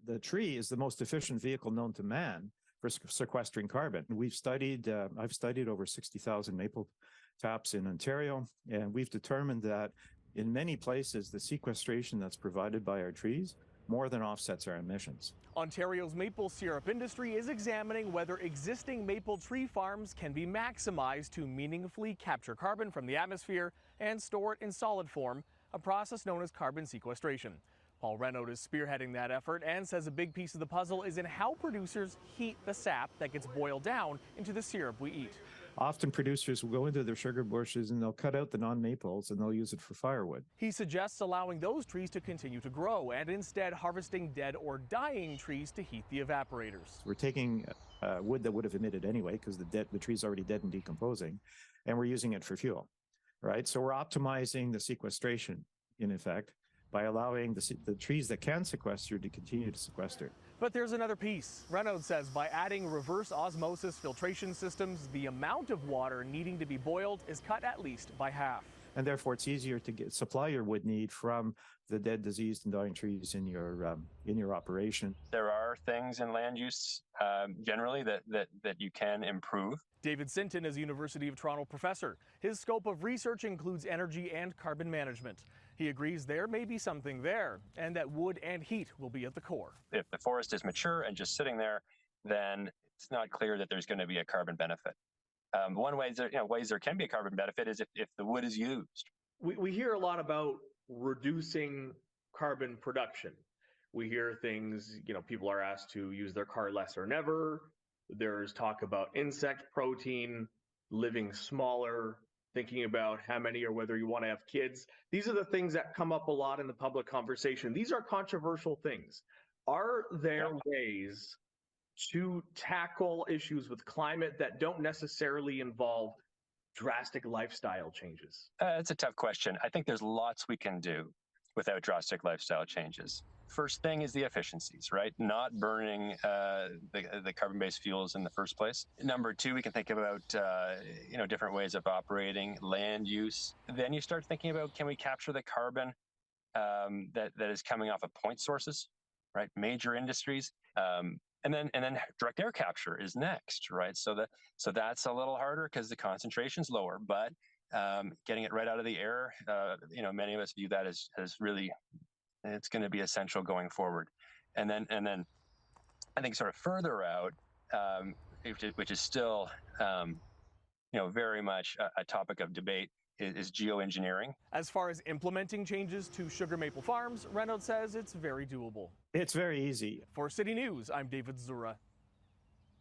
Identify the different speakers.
Speaker 1: the tree is the most efficient vehicle known to man for sequestering carbon. I've studied over 60,000 maple taps in Ontario, and we've determined that in many places, the sequestration that's provided by our trees more than offsets our emissions.
Speaker 2: Ontario's maple syrup industry is examining whether existing maple tree farms can be maximized to meaningfully capture carbon from the atmosphere and store it in solid form, a process known as carbon sequestration. Paul Renaud is spearheading that effort and says a big piece of the puzzle is in how producers heat the sap that gets boiled down into the syrup we eat.
Speaker 1: Often producers will go into their sugar bushes and they'll cut out the non-maples and they'll use it for firewood.
Speaker 2: He suggests allowing those trees to continue to grow and instead harvesting dead or dying trees to heat the evaporators.
Speaker 1: We're taking wood that would have emitted anyway because the tree's already dead and decomposing, and we're using it for fuel, right? So we're optimizing the sequestration, in effect, by allowing the trees that can sequester to continue to sequester.
Speaker 2: But there's another piece. Renaud says by adding reverse osmosis filtration systems, the amount of water needing to be boiled is cut at least by half.
Speaker 1: And therefore, it's easier to supply your wood need from the dead, diseased, and dying trees in your operation.
Speaker 3: There are things in land use generally that you can improve.
Speaker 2: David Sinton is a University of Toronto professor. His scope of research includes energy and carbon management. He agrees there may be something there, and that wood and heat will be at the core.
Speaker 3: If the forest is mature and just sitting there, then it's not clear that there's going to be a carbon benefit. One way ways there can be a carbon benefit is if the wood is used.
Speaker 4: We hear a lot about reducing carbon production. We hear things, people are asked to use their car less or never. There's talk about insect protein, living smaller, thinking about how many or whether you want to have kids. These are the things that come up a lot in the public conversation. These are controversial things. Are there ways to tackle issues with climate that don't necessarily involve drastic lifestyle changes?
Speaker 3: It's a tough question. I think there's lots we can do without drastic lifestyle changes. First thing is the efficiencies, right? Not burning the carbon-based fuels in the first place. Number two, we can think about different ways of operating, land use. Then you start thinking about, can we capture the carbon that is coming off of point sources, right? Major industries. And then direct air capture is next, right? So that's a little harder because the concentration's lower, but getting it right out of the air, many of us view that as really, it's going to be essential going forward. And then I think sort of further out, which is still very much a topic of debate, is geoengineering.
Speaker 2: As far as implementing changes to sugar maple farms, Renaud says it's very doable.
Speaker 1: It's very easy.
Speaker 2: For City News, I'm David Zura.